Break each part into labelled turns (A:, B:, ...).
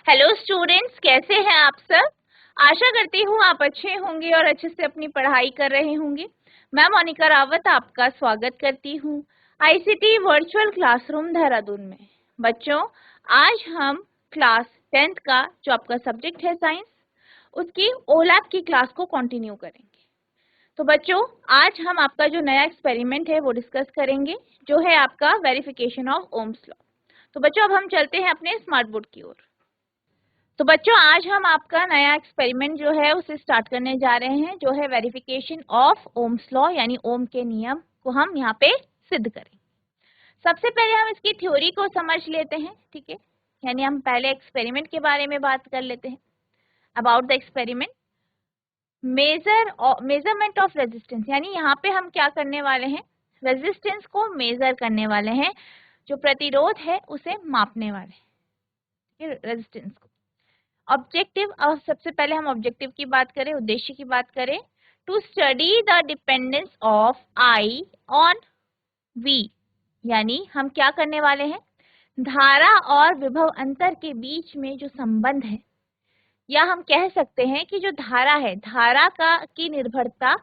A: Hello students, कैसे हैं आप सब। आशा करती हूँ आप अच्छे होंगे और अच्छे से अपनी पढ़ाई कर रहे होंगे। मैं मोनिका रावत आपका स्वागत करती हूँ आईसीटी वर्चुअल क्लासरूम देहरादून में। बच्चों, आज हम क्लास 10th का जो आपका सब्जेक्ट है साइंस, उसकी ओलैप की क्लास को कंटिन्यू करेंगे। तो बच्चों, आज हम आपका जो नया एक्सपेरिमेंट है वो डिस्कस करेंगे, जो है आपका वेरिफिकेशन ऑफ ओम्स लॉ। तो बच्चों, अब हम चलते हैं अपने स्मार्ट बोर्ड की ओर। तो बच्चों, आज हम आपका नया एक्सपेरिमेंट जो है उसे स्टार्ट करने जा रहे हैं, जो है वेरिफिकेशन ऑफ ओम्स लॉ, यानी ओम के नियम को हम यहाँ पे सिद्ध करेंगे। सबसे पहले हम इसकी थ्योरी को समझ लेते हैं, ठीक है। यानी हम पहले एक्सपेरिमेंट के बारे में बात कर लेते हैं। About the experiment, measurement of resistance, यानी यहाँ पे हम क्या करने वाले हैं, रेजिस्टेंस को मेजर करने वाले हैं, जो प्रतिरोध है उसे मापने वाले हैं रेजिस्टेंस को। ऑब्जेक्टिव, अब सबसे पहले हम ऑब्जेक्टिव की बात करें, उद्देश्य की बात करें, to study the dependence of I on V, यानी हम क्या करने वाले हैं, धारा और विभव अंतर के बीच में जो संबंध है, या हम कह सकते हैं कि जो धारा है, धारा की निर्भरता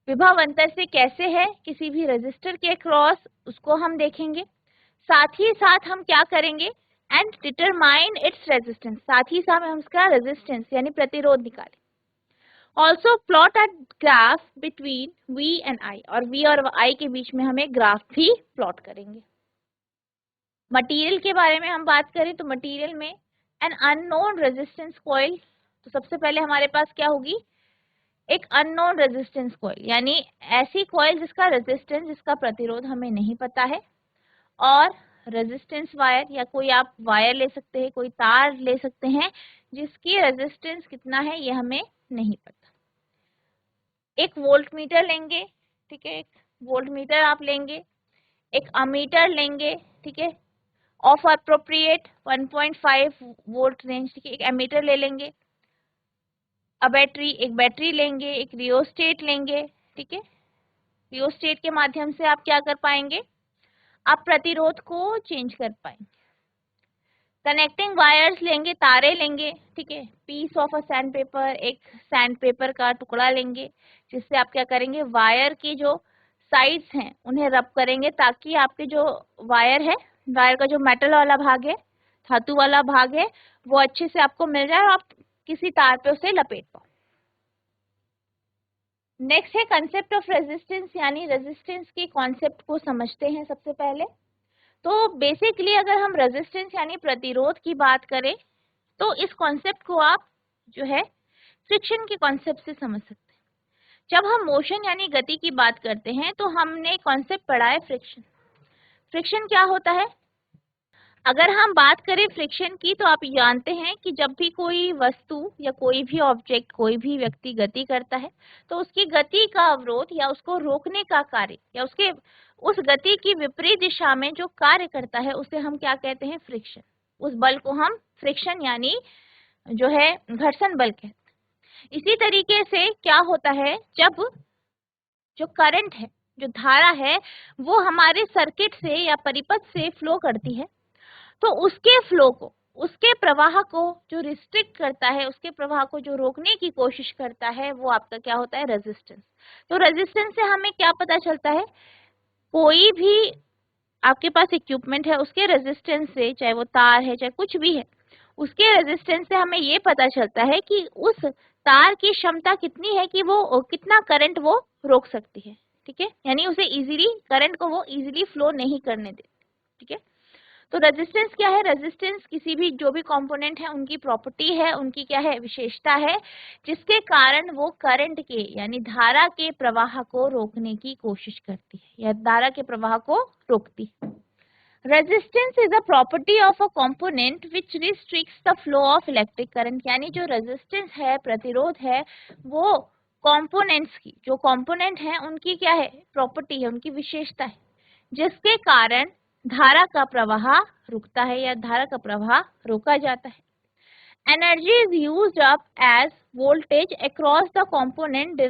A: विभव अंतर से कैसे है किसी भी रेजिस्टर के क्रॉस, उसको हम देखेंगे। साथ ही साथ हम क्या करेंगे, एंड डिटरमाइन इट्स रेजिस्टेंस, साथ ही साथ हम इसका रेजिस्टेंस यानी प्रतिरोध निकालें। Also plot a graph between V and I, और V और I के बीच में हमें ग्राफ भी प्लॉट करेंगे। मटेरियल के बारे में हम बात करें तो मटेरियल में एन अननोन रेजिस्टेंस कॉइल, तो सबसे पहले हमारे पास क्या होगी, एक अननोन रेजिस्टेंस कॉइल, यानी ऐसी कॉइल जिसका रेजिस्टेंस, जिसका प्रतिरोध हमें नहीं पता है, और रेजिस्टेंस वायर, या कोई आप वायर ले सकते हैं, कोई तार ले सकते हैं जिसकी रेजिस्टेंस कितना है ये हमें नहीं पता। एक वोल्ट मीटर लेंगे, ठीक है, एक वोल्ट मीटर आप लेंगे, एक अमीटर लेंगे, ठीक है, ऑफ अप्रोप्रिएट 1.5 वोल्ट रेंज, ठीक है, एक एमीटर ले लेंगे, एक बैटरी लेंगे, एक रियोस्टेट लेंगे, ठीक है। रियोस्टेट के माध्यम से आप क्या कर पाएंगे, आप प्रतिरोध को चेंज कर पाएंगे। कनेक्टिंग वायर्स लेंगे, तारे लेंगे, ठीक है, piece of a sandpaper, एक सैंड पेपर का टुकड़ा लेंगे, जिससे आप क्या करेंगे, वायर की जो साइड्स हैं उन्हें रब करेंगे, ताकि आपके जो वायर है, वायर का जो मेटल वाला भाग है, धातु वाला भाग है, वो अच्छे से आपको मिल जाए और आप किसी तार पे उसे लपेट पाओ। नेक्स्ट है कंसेप्ट ऑफ रेजिस्टेंस, यानी रेजिस्टेंस के कॉन्सेप्ट को समझते हैं सबसे पहले। तो बेसिकली अगर हम रेजिस्टेंस यानी प्रतिरोध की बात करें तो इस कॉन्सेप्ट को आप जो है फ्रिक्शन के कॉन्सेप्ट से समझ सकते हैं। जब हम मोशन यानी गति की बात करते हैं तो हमने कॉन्सेप्ट पढ़ा है फ्रिक्शन। फ्रिक्शन क्या होता है, अगर हम बात करें फ्रिक्शन की तो आप जानते हैं कि जब भी कोई वस्तु या कोई भी ऑब्जेक्ट, कोई भी व्यक्ति गति करता है तो उसकी गति का अवरोध या उसको रोकने का कार्य, या उसके उस गति की विपरीत दिशा में जो कार्य करता है उसे हम क्या कहते हैं, फ्रिक्शन। उस बल को हम फ्रिक्शन यानी जो है घर्षण बल कहते हैं। इसी तरीके से क्या होता है, जब जो करंट है, जो धारा है, वो हमारे सर्किट से या परिपथ से फ्लो करती है, तो उसके फ्लो को, उसके प्रवाह को जो रिस्ट्रिक्ट करता है, उसके प्रवाह को जो रोकने की कोशिश करता है, वो आपका क्या होता है, रेजिस्टेंस। तो रेजिस्टेंस से हमें क्या पता चलता है, कोई भी आपके पास इक्विपमेंट है उसके रेजिस्टेंस से, चाहे वो तार है चाहे कुछ भी है, उसके रेजिस्टेंस से हमें ये पता चलता है कि उस तार की क्षमता कितनी है कि वो कितना करंट वो रोक सकती है, ठीक है, यानी उसे इजीली, करंट को वो इजीली फ्लो नहीं करने देती, ठीक है। तो रेजिस्टेंस क्या है, रेजिस्टेंस किसी भी जो भी कंपोनेंट है उनकी प्रॉपर्टी है, उनकी क्या है, विशेषता है, जिसके कारण वो करंट के यानी धारा के प्रवाह को रोकने की कोशिश करती है, या धारा के प्रवाह को रोकती है। Resistance is a property of a component which restricts the flow of electric current, यानी जो रेजिस्टेंस है, प्रतिरोध है, वो कंपोनेंट्स की, जो कंपोनेंट है उनकी क्या है, प्रॉपर्टी है, उनकी विशेषता है, जिसके कारण धारा का प्रवाह रुकता है या धारा का प्रवाह रोका जाता है। Energy is used up as voltage across the component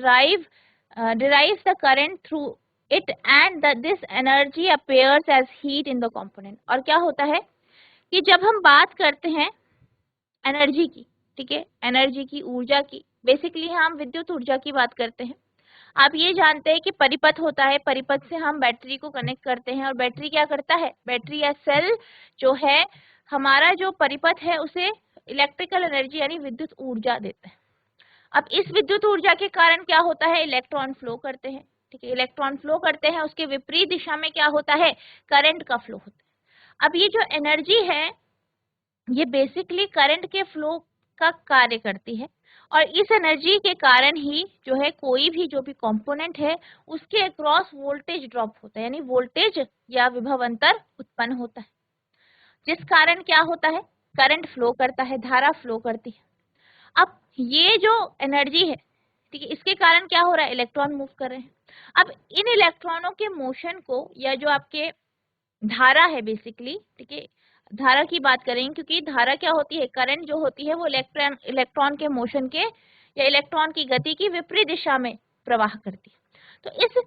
A: derives the current through it and this energy appears as heat in the component। और क्या होता है कि जब हम बात करते हैं एनर्जी की, ठीक है, एनर्जी की, ऊर्जा की। बेसिकली हम विद्युत ऊर्जा की बात करते हैं। आप ये जानते हैं कि परिपथ होता है, परिपथ से हम बैटरी को कनेक्ट करते हैं और बैटरी क्या करता है, बैटरी या सेल जो है हमारा जो परिपथ है उसे इलेक्ट्रिकल एनर्जी यानी विद्युत ऊर्जा देता है। अब इस विद्युत ऊर्जा के कारण क्या होता है, इलेक्ट्रॉन फ्लो करते हैं, ठीक है, इलेक्ट्रॉन फ्लो करते हैं, उसके विपरीत दिशा में क्या होता है, करंट का फ्लो होता है। अब ये जो एनर्जी है ये बेसिकली करंट के फ्लो का कार्य करती है और इस एनर्जी के कारण ही जो है कोई भी जो भी कंपोनेंट है उसके अक्रॉस वोल्टेज ड्रॉप होता है, यानी वोल्टेज या विभव अंतर उत्पन्न होता है, जिस कारण क्या होता है, करंट फ्लो करता है, धारा फ्लो करती है। अब ये जो एनर्जी है, ठीक है, इसके कारण क्या हो रहा है, इलेक्ट्रॉन मूव कर रहे हैं। अब इन इलेक्ट्रॉनों के मोशन को या जो आपके धारा है बेसिकली, ठीक है, धारा की बात करें क्योंकि धारा क्या होती है, करंट जो होती है वो इलेक्ट्रॉन के मोशन के या इलेक्ट्रॉन की गति की विपरीत दिशा में प्रवाह करती है। तो इस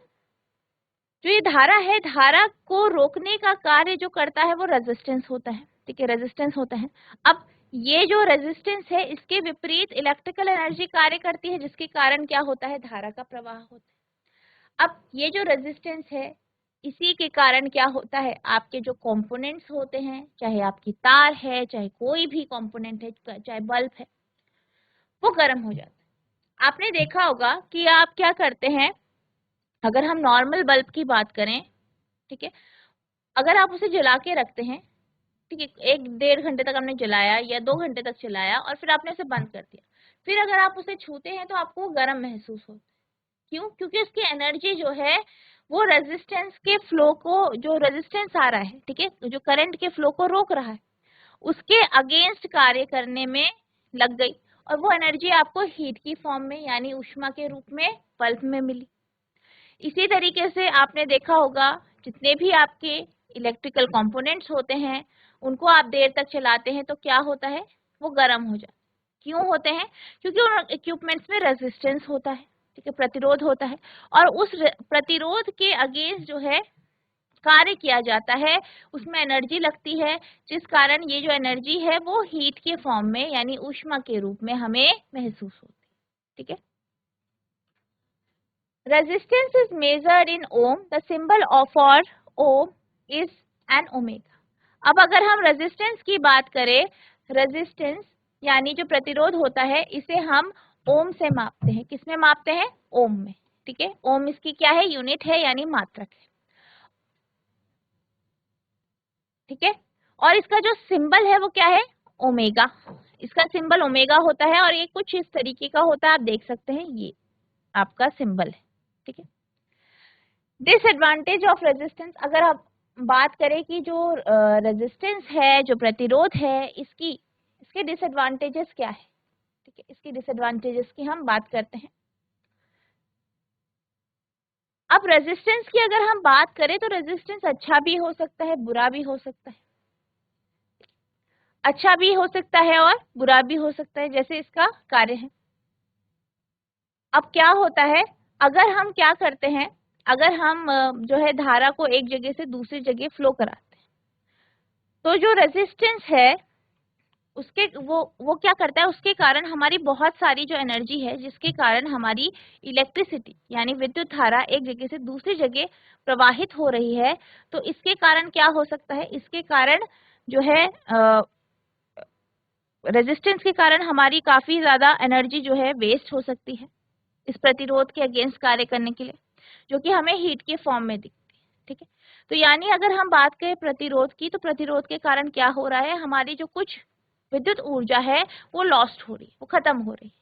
A: जो ये धारा है, धारा को रोकने का कार्य जो करता है वो रेजिस्टेंस होता है, ठीक है, रेजिस्टेंस होता है। अब ये जो रेजिस्टेंस है इसके विपरीत इलेक्ट्रिकल एनर्जी कार्य करती है जिसके कारण क्या होता है, धारा का प्रवाह होता है। अब ये जो रेजिस्टेंस है इसी के कारण क्या होता है, आपके जो कंपोनेंट्स होते हैं, चाहे आपकी तार है, चाहे कोई भी कंपोनेंट है, चाहे बल्ब है, वो गर्म हो जाता है। आपने देखा होगा कि आप क्या करते हैं, अगर हम नॉर्मल बल्ब की बात करें, ठीक है, अगर आप उसे जला के रखते हैं, ठीक है, 1-1.5 घंटे तक हमने जलाया या 2 घंटे तक चलाया और फिर आपने उसे बंद कर दिया, फिर अगर आप उसे छूते हैं तो आपको गर्म महसूस होता है। क्यों? क्योंकि उसकी एनर्जी जो है वो रेजिस्टेंस के फ्लो को, जो रेजिस्टेंस आ रहा है, ठीक है, जो करंट के फ्लो को रोक रहा है, उसके अगेंस्ट कार्य करने में लग गई और वो एनर्जी आपको हीट की फॉर्म में यानी ऊष्मा के रूप में बल्ब में मिली। इसी तरीके से आपने देखा होगा जितने भी आपके इलेक्ट्रिकल कंपोनेंट्स होते हैं उनको आप देर तक चलाते हैं तो क्या होता है, वो गर्म हो जाते हैं। क्यों होते हैं? क्योंकि उन इक्विपमेंट्स में रेजिस्टेंस होता है, ठीक है, प्रतिरोध होता है और उस प्रतिरोध के अगेंस्ट जो है कार्य किया जाता है, उसमें एनर्जी लगती है, जिस कारण ये जो एनर्जी है वो हीट के फॉर्म में यानी ऊष्मा के रूप में हमें महसूस होती है, ठीक है। Resistance is measured in ohm. The symbol for ohm is an omega. अब अगर हम रेजिस्टेंस की बात करें, रेजिस्टेंस यानी जो प्रतिरोध होता है इसे हम ओम से मापते हैं। किसमें मापते हैं? ओम में, ठीक है। ओम इसकी क्या है? यूनिट है यानी मात्रक है, ठीक है। और इसका जो सिंबल है वो क्या है? ओमेगा। इसका सिंबल ओमेगा होता है और ये कुछ इस तरीके का होता है, आप देख सकते हैं, ये आपका सिंबल है, ठीक है। डिसएडवांटेज ऑफ रेजिस्टेंस, अगर आप बात करें कि जो रेजिस्टेंस है, जो प्रतिरोध है, इसके डिसएडवांटेजेस क्या है, ठीक है, इसकी डिसएडवांटेजेस की हम बात करते हैं। अब रेजिस्टेंस की अगर हम बात करें तो रेजिस्टेंस अच्छा भी हो सकता है, बुरा भी हो सकता है, अच्छा भी हो सकता है और बुरा भी हो सकता है, जैसे इसका कार्य है। अब क्या होता है, अगर हम क्या करते हैं, अगर हम जो है धारा को एक जगह से दूसरी जगह फ्लो कराते हैं तो जो रेजिस्टेंस है उसके वो क्या करता है, उसके कारण हमारी बहुत सारी जो एनर्जी है जिसके कारण हमारी इलेक्ट्रिसिटी यानी विद्युत धारा एक जगह से दूसरी जगह प्रवाहित हो रही है, तो इसके कारण क्या हो सकता है, इसके कारण जो है रेजिस्टेंस के कारण हमारी काफी ज्यादा एनर्जी जो है वेस्ट हो सकती है इस प्रतिरोध के अगेंस्ट कार्य करने के लिए, जो कि हमें हीट के फॉर्म में दिखती है, ठीक है। तो यानी अगर हम बात करें प्रतिरोध की, तो प्रतिरोध के कारण क्या हो रहा है, हमारी जो कुछ विद्युत ऊर्जा है वो लॉस्ट हो रही है, वो खत्म हो रही है,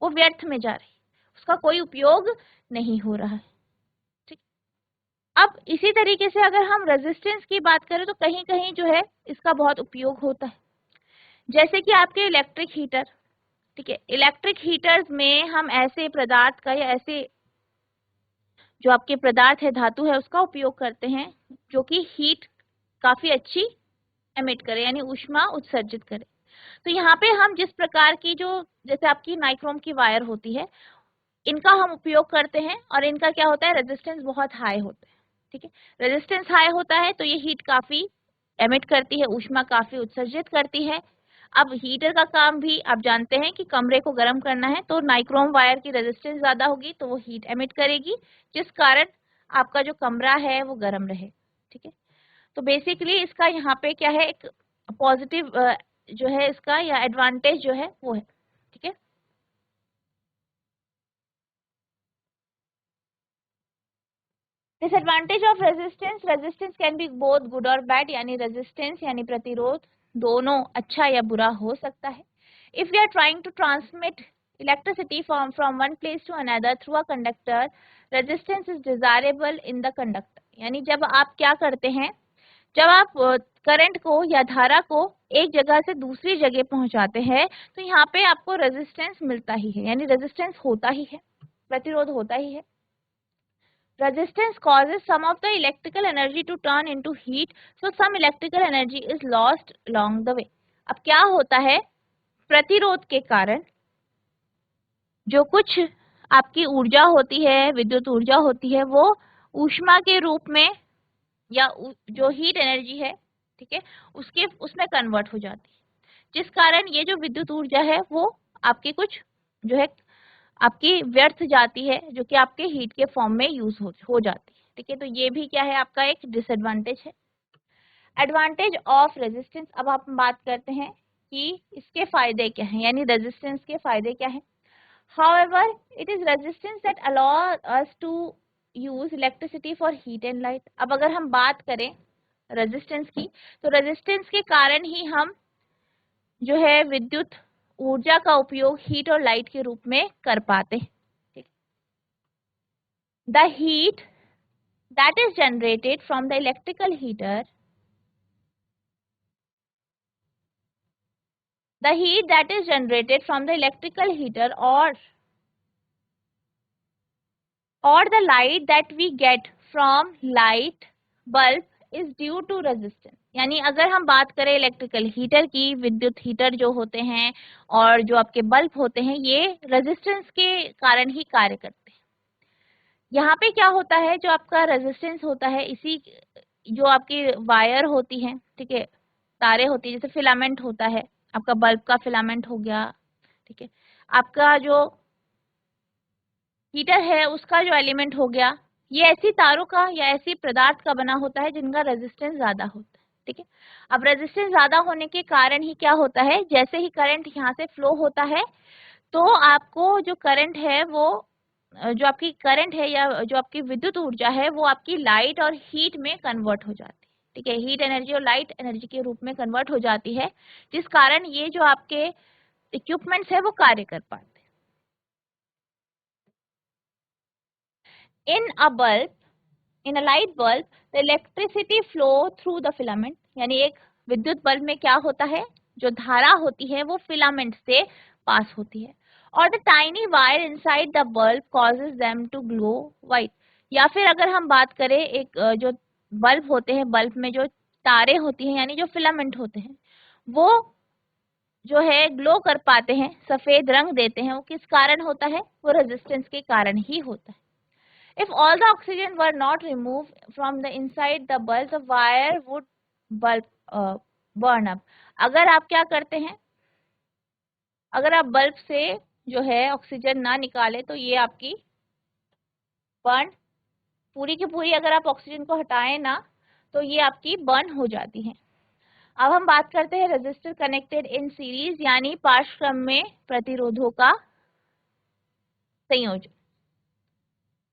A: वो व्यर्थ में जा रही है, उसका कोई उपयोग नहीं हो रहा है, ठीक। अब इसी तरीके से अगर हम रेजिस्टेंस की बात करें तो कहीं कहीं जो है इसका बहुत उपयोग होता है, जैसे कि आपके इलेक्ट्रिक हीटर, ठीक है, इलेक्ट्रिक हीटर्स में हम ऐसे पदार्थ का या ऐसे जो आपके पदार्थ है, धातु है, उसका उपयोग करते हैं जो कि हीट काफी अच्छी एमिट करे यानी ऊष्मा उत्सर्जित करे। तो यहाँ पे हम जिस प्रकार की जो जैसे आपकी नाइक्रोम की वायर होती है, इनका हम उपयोग करते हैं और इनका क्या होता है, रेजिस्टेंस बहुत हाई होता है, ठीक है। रेजिस्टेंस हाई होता है तो ये हीट काफी एमिट करती है, ऊष्मा काफी उत्सर्जित करती है। अब हीटर का काम भी आप जानते हैं कि कमरे को गर्म करना है, तो नाइक्रोम वायर की रेजिस्टेंस ज्यादा होगी तो वो हीट एमिट करेगी, जिस कारण आपका जो कमरा है वो गर्म रहे। ठीक है, तो बेसिकली इसका यहाँ पे क्या है, एक पॉजिटिव जो है इसका या एडवांटेज जो है वो है। ठीक है, disadvantage of resistance, resistance can be both good और बैड, यानी रेजिस्टेंस यानी प्रतिरोध दोनों अच्छा या बुरा हो सकता है। If we are trying to transmit electricity from one place to another through a conductor, resistance is desirable in the conductor, यानी जब आप क्या करते हैं, जब आप करंट को या धारा को एक जगह से दूसरी जगह पहुंचाते हैं तो यहाँ पे आपको रेजिस्टेंस मिलता ही है, यानी रेजिस्टेंस होता ही है, प्रतिरोध होता ही है। Resistance causes some of the electrical energy to turn into heat, so some electrical energy is lost along the way. अब क्या होता है, प्रतिरोध के कारण जो कुछ आपकी ऊर्जा होती है, विद्युत ऊर्जा होती है, वो ऊष्मा के रूप में या जो हीट एनर्जी है, ठीक है, उसके उसमें कन्वर्ट हो जाती है, जिस कारण ये जो विद्युत ऊर्जा है वो आपकी कुछ जो है आपकी व्यर्थ जाती है, जो कि आपके हीट के फॉर्म में यूज हो जाती है। ठीक है, तो ये भी क्या है, आपका एक डिसएडवांटेज है। एडवांटेज ऑफ रेजिस्टेंस, अब आप बात करते हैं कि इसके फायदे क्या हैं, यानी रेजिस्टेंस के फायदे क्या हैं। However, it is resistance that allows us to use electricity for heat and light. अब अगर हम बात करें रेजिस्टेंस की, तो रेजिस्टेंस के कारण ही हम जो है विद्युत ऊर्जा का उपयोग हीट और लाइट के रूप में कर पाते हैं। The heat that is generated from the electrical heater, the heat that is generated from the electrical heater or the light that we get from light bulb is due to resistance. यानी अगर हम बात करें electrical heater की, विद्युत heater जो होते हैं और जो आपके बल्ब होते हैं, ये रेजिस्टेंस के कारण ही कार्य करते हैं। यहाँ पे क्या होता है, जो आपका रेजिस्टेंस होता है, इसी जो आपकी वायर होती है, ठीक है, तारे होती है, जैसे फिलामेंट होता है, आपका बल्ब का फिलामेंट हो गया, ठीक है, आपका जो हीटर है उसका जो एलिमेंट हो गया, ये ऐसी तारों का या ऐसी पदार्थ का बना होता है जिनका रेजिस्टेंस ज्यादा होता है। ठीक है, अब रेजिस्टेंस ज्यादा होने के कारण ही क्या होता है, जैसे ही करंट यहाँ से फ्लो होता है तो आपको जो करंट है वो जो आपकी करंट है या जो आपकी विद्युत ऊर्जा है वो आपकी लाइट और हीट में कन्वर्ट हो जाती है। ठीक है, हीट एनर्जी और लाइट एनर्जी के रूप में कन्वर्ट हो जाती है, जिस कारण ये जो आपके इक्विपमेंट्स है वो कार्य कर पाते हैं। In a light bulb the electricity flow through the filament, यानी एक विद्युत बल्ब में क्या होता है, जो धारा होती है वो फिलामेंट से पास होती है, और the tiny wire inside the bulb causes them to glow white. या फिर अगर हम बात करें एक जो बल्ब होते हैं, बल्ब में जो तारे होती हैं यानी जो फिलामेंट होते हैं, वो जो है ग्लो कर पाते हैं, सफेद रंग देते हैं, वो किस कारण होता है, वो रेजिस्टेंस के कारण ही होता है। If all the oxygen were not removed from the inside the bulb, the wire would bulb burn up. अगर आप क्या करते हैं, अगर आप बल्ब से जो है ऑक्सीजन ना निकाले तो ये आपकी बर्न पूरी की पूरी, अगर आप ऑक्सीजन को हटाएं ना तो ये आपकी बर्न हो जाती है। अब हम बात करते हैं रेजिस्टर कनेक्टेड इन सीरीज, यानी पार्श्वक्रम में प्रतिरोधों का संयोजन।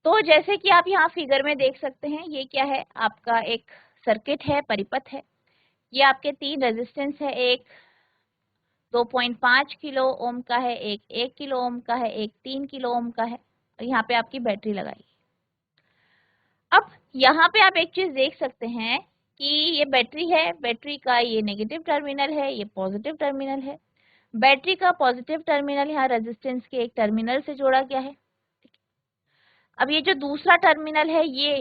A: तो जैसे कि आप यहाँ फिगर में देख सकते हैं, ये क्या है, आपका एक सर्किट है, परिपथ है, ये आपके तीन रेजिस्टेंस है, एक 2.5 किलो ओम का है, एक 1 किलो ओम का है, एक 3 किलो ओम का है, और यहाँ पे आपकी बैटरी लगाई। अब यहाँ पे आप एक चीज देख सकते हैं कि ये बैटरी है, बैटरी का ये नेगेटिव टर्मिनल है, ये पॉजिटिव टर्मिनल है। बैटरी का पॉजिटिव टर्मिनल यहाँ रेजिस्टेंस के एक टर्मिनल से जोड़ा गया है। अब ये जो दूसरा टर्मिनल है ये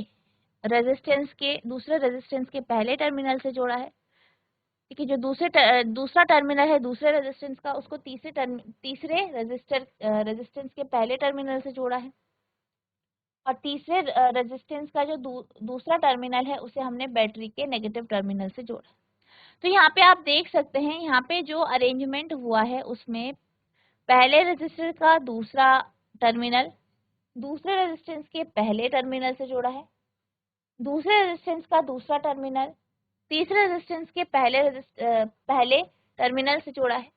A: दूसरे रेजिस्टेंस के पहले टर्मिनल से जोड़ा है। ठीक है, जो दूसरा टर्मिनल है दूसरे रेजिस्टेंस का, उसको तीसरे रेजिस्टेंस के पहले टर्मिनल से जोड़ा है, और तीसरे रेजिस्टेंस का जो दूसरा टर्मिनल है उसे हमने बैटरी के नेगेटिव टर्मिनल से जोड़ा है। तो यहाँ पे आप देख सकते हैं, यहाँ पे जो अरेंजमेंट हुआ है उसमें पहले रेजिस्टर का दूसरा टर्मिनल दूसरे रेजिस्टेंस के पहले टर्मिनल से जोड़ा है, दूसरे रेजिस्टेंस का दूसरा टर्मिनल तीसरे रेजिस्टेंस के पहले टर्मिनल से जोड़ा है।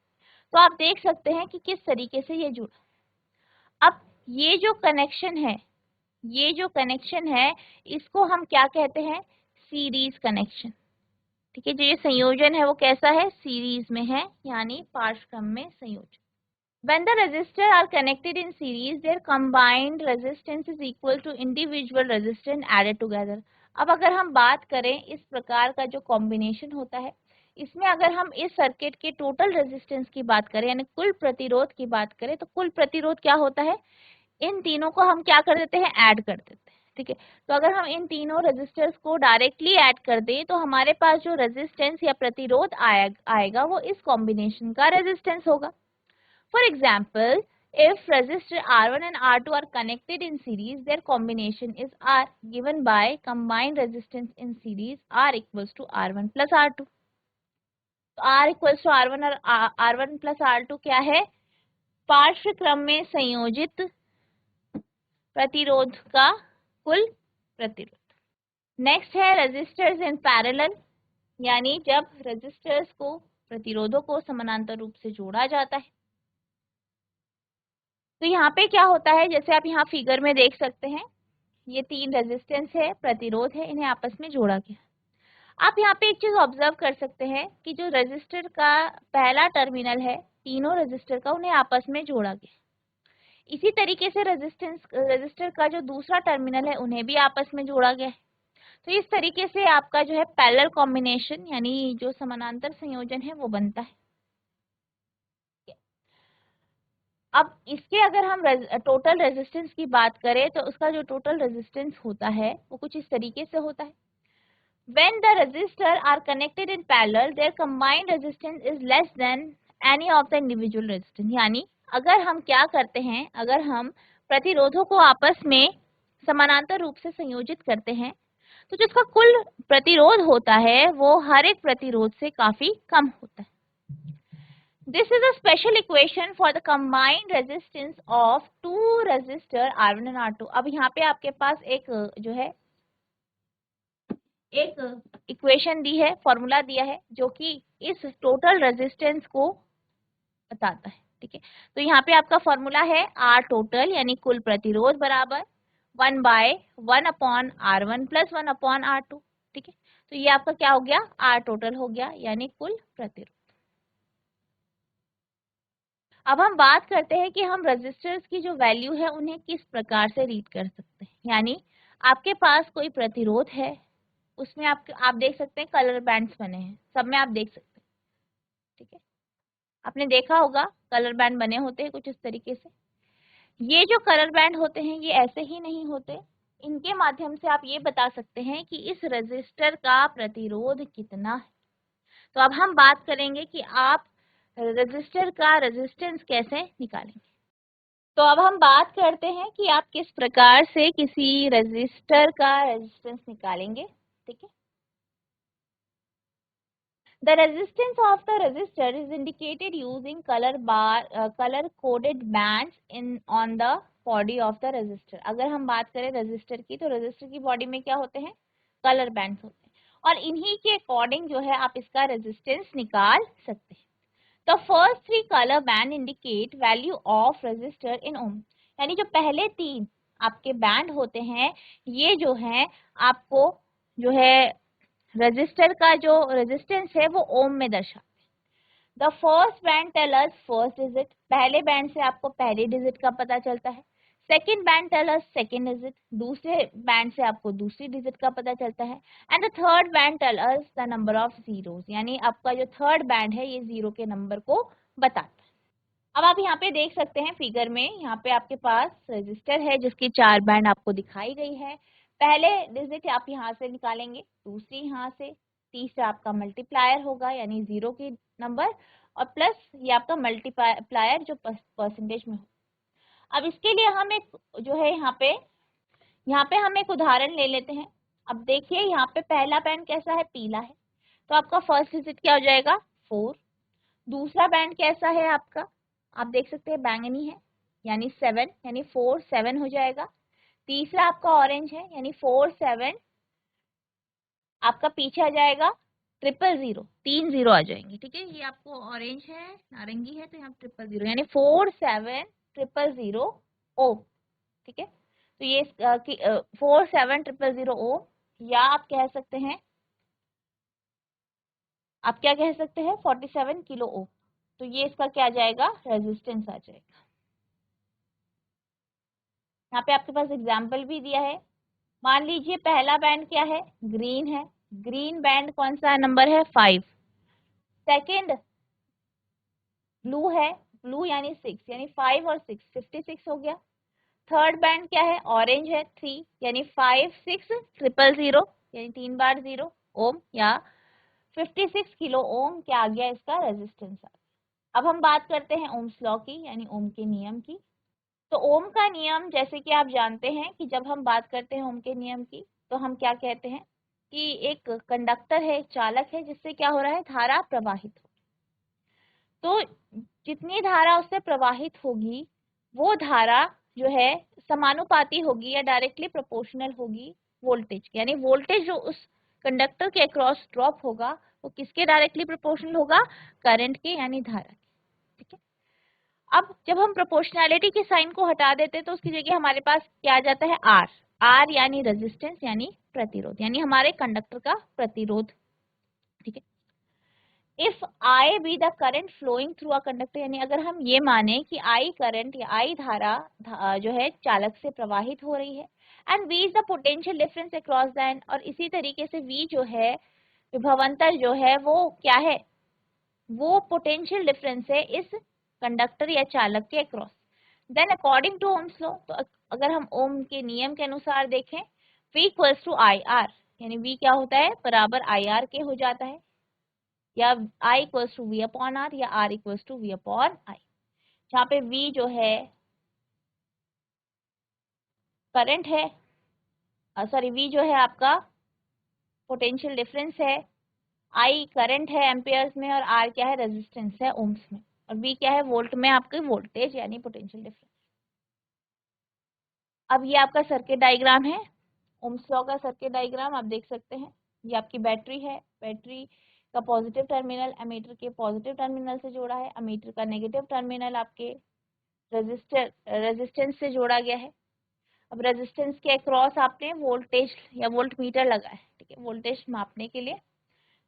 A: तो आप देख सकते हैं कि किस तरीके से ये जुड़ा। अब ये जो कनेक्शन है इसको हम क्या कहते हैं, सीरीज कनेक्शन। ठीक है, जो ये संयोजन है वो कैसा है, सीरीज में है, यानी पार्श्वक्रम में संयोजन। When the resistors are connected in series, their combined resistance is equal to individual resistance added together. अब अगर हम बात करें इस प्रकार का जो कॉम्बिनेशन होता है, इसमें अगर हम इस सर्किट के टोटल रेजिस्टेंस की बात करें यानी कुल प्रतिरोध की बात करें, तो कुल प्रतिरोध क्या होता है, इन तीनों को हम क्या कर देते हैं, ऐड कर देते हैं। ठीक है, तो अगर हम इन तीनों रेजिस्टर्स को डायरेक्टली ऐड कर दें तो हमारे पास जो रेजिस्टेंस या प्रतिरोध आएगा वो इस कॉम्बिनेशन का रेजिस्टेंस होगा। For example, if resistor R1 and R2 are connected in series, their combination is R, given by combined resistance in series R equals to R1 plus R2. तो R equals to R1 और R1 plus R2 क्या है, पार्श्व क्रम में संयोजित प्रतिरोध का कुल प्रतिरोध। नेक्स्ट है रेजिस्टर्स इन पैरेलल, यानी जब रेजिस्टर्स को प्रतिरोधों को समानांतर रूप से जोड़ा जाता है। तो यहाँ पे क्या होता है, जैसे आप यहाँ फिगर में देख सकते हैं, ये तीन रेजिस्टेंस है, प्रतिरोध है, इन्हें आपस में जोड़ा गया। आप यहाँ पे एक चीज ऑब्जर्व कर सकते हैं कि जो रेजिस्टर का पहला टर्मिनल है, तीनों रेजिस्टर का उन्हें आपस में जोड़ा गया। इसी तरीके से रेजिस्टर का जो दूसरा टर्मिनल है उन्हें भी आपस में जोड़ा गया है। तो इस तरीके से आपका जो है पैरेलल कॉम्बिनेशन यानी जो समानांतर संयोजन है वो बनता है। अब इसके अगर हम टोटल रेजिस्टेंस की बात करें तो उसका जो टोटल रेजिस्टेंस होता है वो कुछ इस तरीके से होता है। When the resistors are connected in parallel, their combined resistance is less than any of the individual resistance. यानी अगर हम क्या करते हैं, अगर हम प्रतिरोधों को आपस में समानांतर रूप से संयोजित करते हैं तो जिसका कुल प्रतिरोध होता है वो हर एक प्रतिरोध से काफी कम होता है। This is a special equation for the combined resistance of two resistor R1 and R2. अब यहाँ पे आपके पास एक जो है एक इक्वेशन दी है, फॉर्मूला दिया है जो कि इस टोटल रेजिस्टेंस को बताता है। ठीक है, तो यहाँ पे आपका फॉर्मूला है R टोटल यानी कुल प्रतिरोध बराबर 1/1/R1 प्लस 1/R2। ठीक है, तो ये आपका क्या हो गया, R टोटल हो गया यानी कुल प्रतिरोध। अब हम बात करते हैं कि हम रेजिस्टर्स की जो वैल्यू है उन्हें किस प्रकार से रीड कर सकते हैं। यानी आपके पास कोई प्रतिरोध है, उसमें आप देख सकते हैं कलर बैंड्स बने हैं, सब में आप देख सकते हैं। ठीक है, आपने देखा होगा कलर बैंड बने होते हैं कुछ इस तरीके से। ये जो कलर बैंड होते हैं ये ऐसे ही नहीं होते, इनके माध्यम से आप ये बता सकते हैं कि इस रेजिस्टर का प्रतिरोध कितना है। तो अब हम बात करेंगे कि आप रेजिस्टर का रेजिस्टेंस कैसे निकालेंगे। तो अब हम बात करते हैं कि आप किस प्रकार से किसी रेजिस्टर का रेजिस्टेंस निकालेंगे। ठीक है, The resistance of the resistor is indicated using color coded bands in on the body of the resistor. अगर हम बात करें रेजिस्टर की तो रेजिस्टर की बॉडी में क्या होते हैं, कलर बैंड्स होते हैं और इन्हीं के अकॉर्डिंग जो है आप इसका रेजिस्टेंस निकाल सकते हैं। The first three color band indicate value of resistor in ohm. यानी जो पहले तीन आपके बैंड होते हैं ये जो है आपको जो है रेजिस्टर का जो रेजिस्टेंस है वो ओम में दर्शाते हैं। The first band tell us first digit, पहले बैंड से आपको पहले डिजिट का पता चलता है। Second band tell us second digit, दूसरे बैंड से आपको दूसरी डिजिट का पता चलता है। And the third band tell us the number of zeros, यानी आपका जो थर्ड बैंड है ये जीरो के नंबर को बताता है। अब आप यहाँ पे देख सकते हैं फिगर में, यहाँ पे आपके पास रजिस्टर है जिसकी 4 बैंड आपको दिखाई गई है। पहले डिजिट आप यहाँ से निकालेंगे, दूसरी यहाँ से, तीसरा आपका मल्टीप्लायर होगा यानी 0 की नंबर और प्लस ये आपका मल्टीप्लायर जो परसेंटेज में हो। अब इसके लिए हम एक जो है यहाँ पे हम एक उदाहरण ले लेते हैं। अब देखिए यहाँ पे पहला बैंड कैसा है, पीला है। तो आपका फर्स्ट डिजिट क्या हो जाएगा 4। दूसरा बैंड कैसा है आपका, आप देख सकते हैं बैंगनी है यानी 7, यानी 4 7 हो जाएगा। तीसरा आपका ऑरेंज है यानी 4 7, आपका पीछे आ जाएगा 000, 3 0 आ जाएंगे। ठीक है, ये आपको ऑरेंज है नारंगी है तो यहाँ 000 यानी 4 7 000 ओम। ठीक है, तो ये 4 7 000 ओम, या आप कह सकते हैं, आप क्या कह सकते हैं 47 किलो ओम। तो ये इसका क्या आ जाएगा रेजिस्टेंस आ जाएगा। यहाँ पे आपके पास एग्जाम्पल भी दिया है। मान लीजिए पहला बैंड क्या है, ग्रीन है, ग्रीन बैंड कौन सा नंबर है 5। सेकंड ब्लू है, ब्लू यानी 6, यानी 5 और 6 56 हो गया। थर्ड बैंड क्या है, ऑरेंज है 3, यानी 5 6 000, यानी 3 बार 0 ओम, या 56 किलो ओम क्या आ गया इसका रेजिस्टेंस आ गया। अब हम बात करते हैं ओम्स लॉ की, यानी ओम के नियम की। तो ओम का नियम जैसे कि आप जानते हैं कि जब हम बात करते हैं ओम के नियम की, तो हम क्या कहते हैं कि एक कंडक्टर है, एक चालक है, जिससे क्या हो रहा है धारा प्रवाहित हो। तो जितनी धारा उससे प्रवाहित होगी वो धारा जो है समानुपाती होगी या डायरेक्टली प्रोपोर्शनल होगी वोल्टेज के, यानी वोल्टेज जो उस कंडक्टर के अक्रॉस ड्रॉप होगा वो किसके डायरेक्टली प्रोपोर्शनल होगा, करंट के यानी धारा के। ठीक है, अब जब हम प्रोपोर्शनैलिटी के साइन को हटा देते हैं तो उसकी जगह हमारे पास क्या आ जाता है आर। आर यानी रेजिस्टेंस यानी प्रतिरोध, यानी हमारे कंडक्टर का प्रतिरोध। ठीक है, if I be the current flowing through a conductor, यानी अगर हम ये माने कि आई करंट या आई धारा जो है चालक से प्रवाहित हो रही है, and V is the potential difference across the end, और इसी तरीके से वी जो है विभवांतर जो है वो क्या है, वो पोटेंशियल डिफरेंस है इस कंडक्टर या चालक के across. Then according to Ohm's law, तो अगर हम ओम के नियम के अनुसार देखें, V equals to I R, यानी V क्या होता है बराबर आई आर के हो जाता है, या I equals to V upon R, या R equals to V upon I, जहाँ पे V जो है करंट है, सॉरी V जो है आपका पोटेंशियल डिफरेंस है, I करंट है एम्पियर्स में, और R क्या है रेजिस्टेंस है ओम्स में, और V क्या है वोल्ट में आपकी वोल्टेज यानी पोटेंशियल डिफरेंस। अब ये आपका सर्किट डायग्राम है, ओम्स लॉ का सर्किट डायग्राम आप देख सकते हैं। ये आपकी बैटरी है, बैटरी का पॉजिटिव टर्मिनल एमीटर के पॉजिटिव टर्मिनल से जोड़ा है, एमीटर का नेगेटिव टर्मिनल आपके रेजिस्टेंस से जोड़ा गया है। अब रेजिस्टेंस के अक्रॉस आपने वोल्टेज या वोल्ट मीटर लगा है, ठीक है, वोल्टेज मापने के लिए।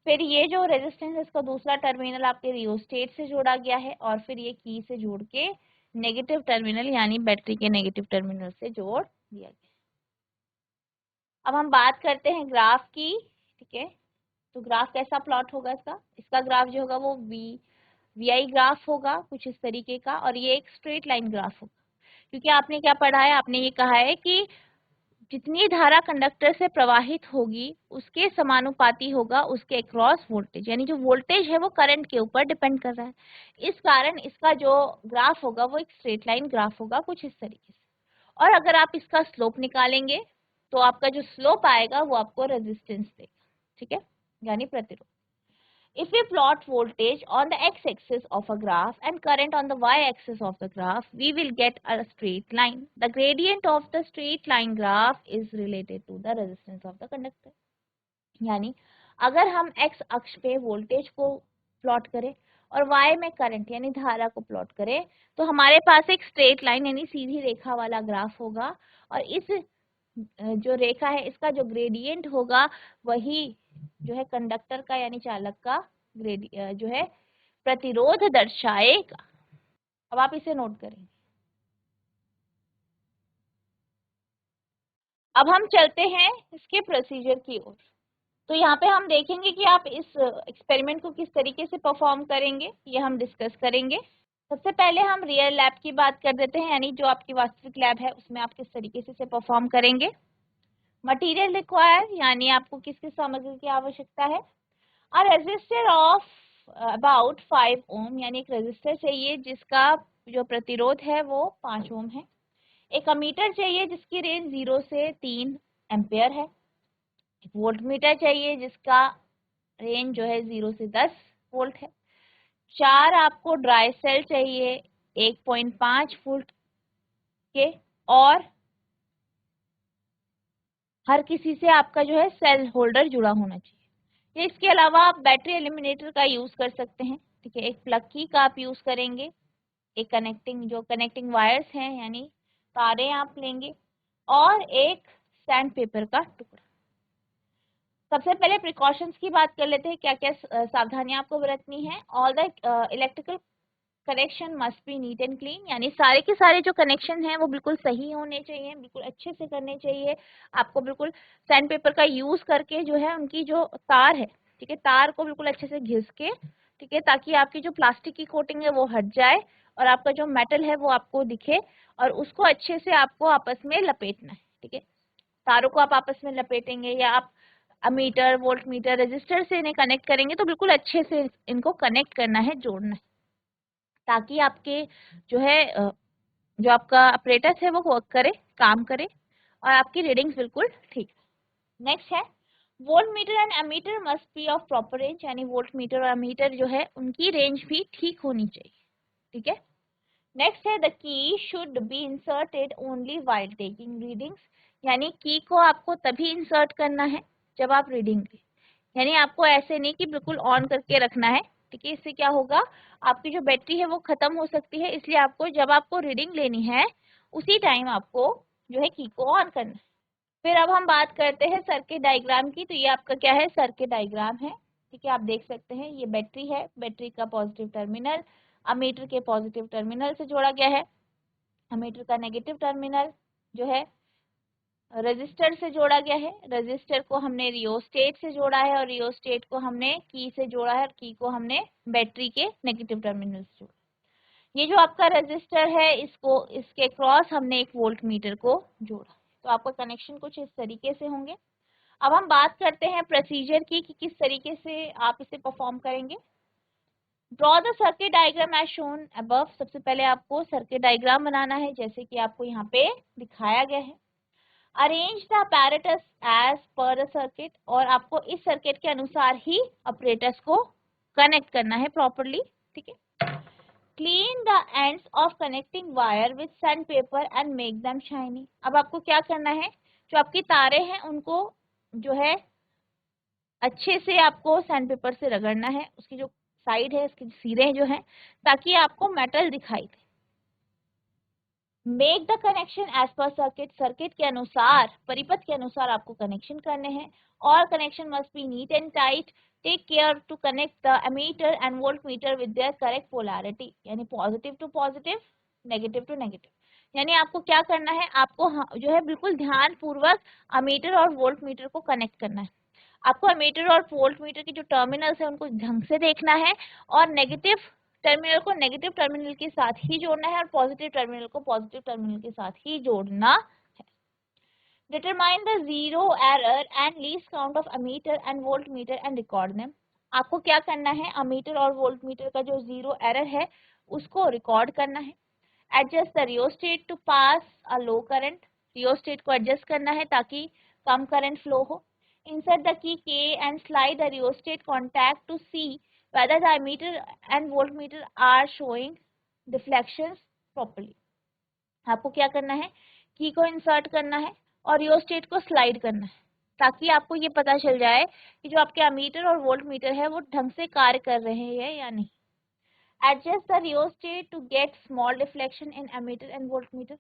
A: फिर ये जो रेजिस्टेंस है इसका दूसरा टर्मिनल आपके रियोस्टेट से जोड़ा गया है, और फिर ये की से जोड़ के नेगेटिव टर्मिनल यानी बैटरी के नेगेटिव टर्मिनल से जोड़ दिया गया। अब हम बात करते हैं ग्राफ की। ठीक है, तो ग्राफ कैसा प्लॉट होगा इसका, इसका ग्राफ जो होगा वो वी ग्राफ होगा कुछ इस तरीके का, और ये एक स्ट्रेट लाइन ग्राफ होगा। क्योंकि आपने क्या पढ़ा है, आपने ये कहा है कि जितनी धारा कंडक्टर से प्रवाहित होगी उसके समानुपाती होगा उसके अक्रॉस वोल्टेज, यानी जो वोल्टेज है वो करंट के ऊपर डिपेंड कर रहा है। इस कारण इसका जो ग्राफ होगा वो एक स्ट्रेट लाइन ग्राफ होगा कुछ इस तरीके से। और अगर आप इसका स्लोप निकालेंगे तो आपका जो स्लोप आएगा वो आपको रेजिस्टेंस देगा। ठीक है, यानी प्रतिरोध। If we plot voltage on the x-axis of a graph and current on the y-axis of the graph, we will get a straight line. The gradient of the straight line graph is related to the resistance of the conductor. यानी अगर हम x अक्ष पे voltage को plot करें और y में current यानी धारा को प्लॉट करें, तो हमारे पास एक स्ट्रेट लाइन यानी सीधी रेखा वाला ग्राफ होगा, और इस जो रेखा है इसका जो ग्रेडियंट होगा वही जो है कंडक्टर का यानी चालक का जो है प्रतिरोध दर्शाएगा। अब आप इसे नोट करें। अब हम चलते हैं इसके प्रोसीजर की ओर। तो यहाँ पे हम देखेंगे कि आप इस एक्सपेरिमेंट को किस तरीके से परफॉर्म करेंगे, ये हम डिस्कस करेंगे। सबसे पहले हम रियल लैब की बात कर देते हैं, यानी जो आपकी वास्तविक लैब है उसमें आप किस तरीके से परफॉर्म करेंगे। मटेरियल रिक्वायर, यानी आपको किस किस सामग्री की आवश्यकता है। अ रेजिस्टर ऑफ अबाउट 5 ओम, यानी एक रेजिस्टर चाहिए जिसका जो प्रतिरोध है वो 5 ओम है। एक अमीटर चाहिए जिसकी रेंज 0 से 3 एम्पेयर है। एक वोल्ट मीटर चाहिए जिसका रेंज जो है 0 से 10 वोल्ट है। 4 आपको ड्राई सेल चाहिए 1.5 वोल्ट के, और हर किसी से आपका जो है सेल होल्डर जुड़ा होना चाहिए। इसके अलावा आप बैटरी एलिमिनेटर का यूज कर सकते हैं, ठीक है। एक प्लग की का आप यूज करेंगे, एक कनेक्टिंग वायर्स हैं यानी तारें आप लेंगे, और एक सैंड पेपर का टुकड़ा। सबसे पहले प्रिकॉशंस की बात कर लेते हैं, क्या क्या सावधानियां आपको बरतनी है। All the electrical connection must be neat and clean, यानी सारे के सारे जो कनेक्शन हैं वो बिल्कुल सही होने चाहिए, बिल्कुल अच्छे से करने चाहिए। आपको बिल्कुल सैंड पेपर का यूज करके जो है उनकी जो तार है, ठीक है, तार को बिल्कुल अच्छे से घिस के, ठीक है, ताकि आपकी जो प्लास्टिक की कोटिंग है वो हट जाए और आपका जो मेटल है वो आपको दिखे, और उसको अच्छे से आपको आपस में लपेटना है, ठीक है। तारों को आप आपस में लपेटेंगे या आप अमीटर, वोल्ट मीटर, रजिस्टर से इन्हें कनेक्ट करेंगे तो बिल्कुल अच्छे से इनको कनेक्ट करना है, जोड़ना है, ताकि आपके जो है जो आपका अपरेटस है वो वर्क करे, काम करे, और आपकी रीडिंग्स बिल्कुल ठीक। नेक्स्ट है volt meter and ammeter must be of proper range, यानी वोल्ट मीटर और अमीटर जो है उनकी रेंज भी ठीक होनी चाहिए, ठीक है। नेक्स्ट है the key should be inserted only while taking readings, यानी की को आपको तभी इंसर्ट करना है जब आप रीडिंग लें, यानी आपको ऐसे नहीं कि बिल्कुल ऑन करके रखना है, ठीक है। इससे क्या होगा, आपकी जो बैटरी है वो खत्म हो सकती है, इसलिए आपको जब आपको रीडिंग लेनी है उसी टाइम आपको जो है की को ऑन करना है। फिर अब हम बात करते हैं सर्किट डायग्राम की। तो ये आपका क्या है, सर्किट डायग्राम है, ठीक है। आप देख सकते हैं ये बैटरी है, बैटरी का पॉजिटिव टर्मिनल अमीटर के पॉजिटिव टर्मिनल से जोड़ा गया है, अमीटर का नेगेटिव टर्मिनल जो है रजिस्टर से जोड़ा गया है, रजिस्टर को हमने रियोस्टेट से जोड़ा है, और रियोस्टेट को हमने की से जोड़ा है, और की को हमने बैटरी के नेगेटिव टर्मिनल से जोड़ा। ये जो आपका रजिस्टर है इसको इसके क्रॉस हमने एक वोल्ट मीटर को जोड़ा, तो आपका कनेक्शन कुछ इस तरीके से होंगे। अब हम बात करते हैं प्रोसीजर की कि किस तरीके से आप इसे परफॉर्म करेंगे। Draw the circuit diagram as shown above, सबसे पहले आपको सर्किट डायग्राम बनाना है जैसे कि आपको यहाँ पे दिखाया गया है। Arrange the apparatus as per the circuit, और आपको इस सर्किट के अनुसार ही apparatus को कनेक्ट करना है प्रॉपरली, ठीक है। Clean the ends of connecting wire with sand paper and make them shiny. अब आपको क्या करना है, जो आपकी तारें हैं उनको जो है अच्छे से आपको सैंड पेपर से रगड़ना है, उसकी जो साइड है उसकी सिरे जो है, ताकि आपको मेटल दिखाई दे। Make the connection as per circuit, circuit के अनुसार, परिपथ के अनुसार आपको कनेक्शन करने हैं, और connection must be neat and tight. Take care to connect the ammeter and voltmeter with their correct polarity, यानी positive to positive, negative to negative. यानी आपको क्या करना है, आपको जो है बिल्कुल ध्यान पूर्वक अमीटर और वोल्ट मीटर को कनेक्ट करना है। आपको अमीटर और वोल्ट मीटर के जो टर्मिनल्स है उनको ढंग से देखना है, और नेगेटिव टर्मिनल को नेगेटिव टर्मिनल के साथ ही जोड़ना है, और पॉजिटिव टर्मिनल को पॉजिटिव टर्मिनल के साथ ही जोड़ना है। Determine the zero error and least count of ammeter and volt meter and record them. आपको क्या करना है, अमीटर और वोल्ट मीटर का जो जीरो एरर है उसको रिकॉर्ड करना है। Adjust the rheostat to pass a low current, rheostat को एडजस्ट करना है ताकि कम करंट फ्लो हो। Insert the key K and slide the rheostat contact to see whether the ammeter and voltmeter are showing deflections properly. आपको क्या करना है, की को इंसर्ट करना है और रियोस्टेट को स्लाइड करना है, ताकि आपको ये पता चल जाए कि जो आपके अमीटर और वोल्ट मीटर है वो ढंग से कार्य कर रहे हैं या नहीं। Adjust the rheostat to get small deflection in ammeter and voltmeter.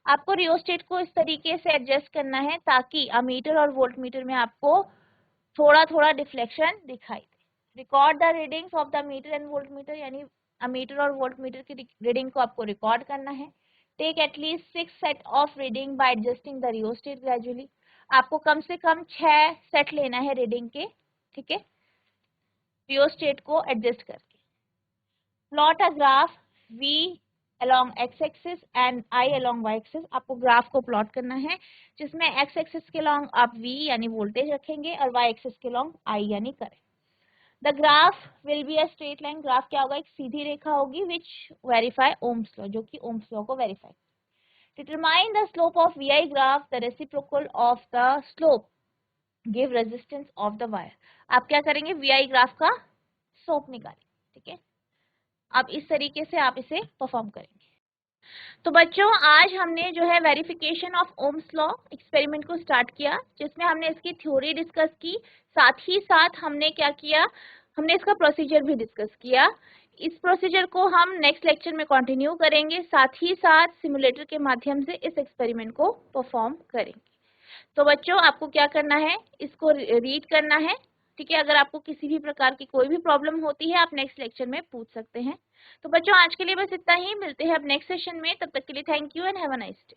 A: आपको रियोस्टेट को इस तरीके से एडजस्ट करना है ताकि अमीटर और वोल्टमीटर में आपको थोड़ा थोड़ा डिफ्लेक्शन दिखाई दे। Record the readings of the meter and voltmeter, यानी अमीटर और वोल्टमीटर की रीडिंग को आपको रिकॉर्ड करना है। Take at least 6 set of reading by adjusting the rheostat gradually. आपको कम से कम 6 सेट लेना है रीडिंग के, ठीक है, रियोस्टेट को एडजस्ट करके। Plot a graph V along x axis and I along y axis. आपको ग्राफ को प्लॉट करना है जिसमें x एक्सिस के लॉन्ग आप V यानी वोल्टेज रखेंगे और y एक्सिस के लॉन्ग I यानी current. The graph will be a straight line, graph क्या होगा, एक सीधी रेखा होगी विच वेरीफाई ओम्स लॉ, जो कि ओम्स लॉ को verify. Determine the slope of VI graph, the reciprocal of the slope give resistance of the wire. आप क्या करेंगे, वीआई ग्राफ का स्लोप निकालेंगे, ठीक है। अब इस तरीके से आप इसे परफॉर्म करेंगे। तो बच्चों आज हमने जो है verification of Ohm's law experiment को स्टार्ट किया, जिसमें हमने इसकी थ्योरी डिस्कस की, साथ ही साथ हमने क्या किया, हमने इसका प्रोसीजर भी डिस्कस किया। इस प्रोसीजर को हम नेक्स्ट लेक्चर में कंटिन्यू करेंगे, साथ ही साथ सिमुलेटर के माध्यम से इस एक्सपेरिमेंट को परफॉर्म करेंगे। तो बच्चों आपको क्या करना है, इसको रीड करना है, ठीक है। अगर आपको किसी भी प्रकार की कोई भी प्रॉब्लम होती है आप नेक्स्ट लेक्चर में पूछ सकते हैं। तो बच्चों आज के लिए बस इतना ही, मिलते हैं अब नेक्स्ट सेशन में, तब तक के लिए thank you and have a nice day.